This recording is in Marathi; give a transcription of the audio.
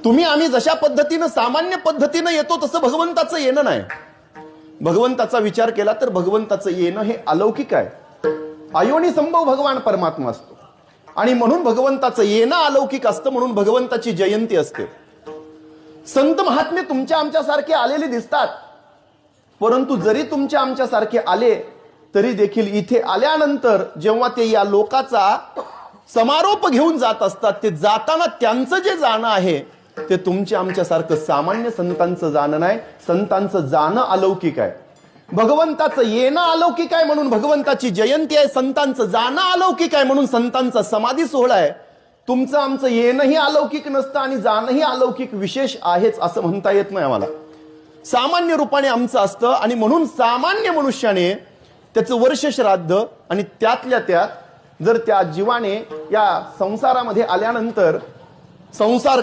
तुम्ही आम्ही जशा पद्धतीनं सामान्य पद्धतीनं येतो तसं भगवंताचं येणं नाही. भगवंताचा विचार केला तर भगवंताचं येणं हे अलौकिक आहे. अयोनी संभव भगवान परमात्मा असतो आणि म्हणून भगवंताचं येणं अलौकिक असतं, म्हणून भगवंताची जयंती असते. संत महात्मे तुमच्या आमच्यासारखे आलेले दिसतात, परंतु जरी तुमच्या आमच्यासारखे आले तरी देखील इथे आल्यानंतर जेव्हा ते या लोकाचा समारोप घेऊन जात असतात, ते जाताना त्यांचं जे जाणं आहे ते तुमच्या आमच्यासारखं सामान्य संतांचं जाणं नाही. संतांचं जाणं अलौकिक आहे. भगवंताचं येणं अलौकिक आहे म्हणून भगवंताची जयंती आहे. संतांचं जाणं अलौकिक आहे म्हणून संतांचा समाधी सोहळा आहे. तुमचं आमचं येणंही अलौकिक नसतं आणि जाणंही अलौकिक विशेष आहेच असं म्हणता येत नाही आम्हाला. सामान्य रूपाने आमचं असतं आणि म्हणून सामान्य मनुष्याने त्याचं वर्ष श्राद्ध आणि त्यातल्या त्यात जर त्या जीवाने या संसारामध्ये आल्यानंतर संसार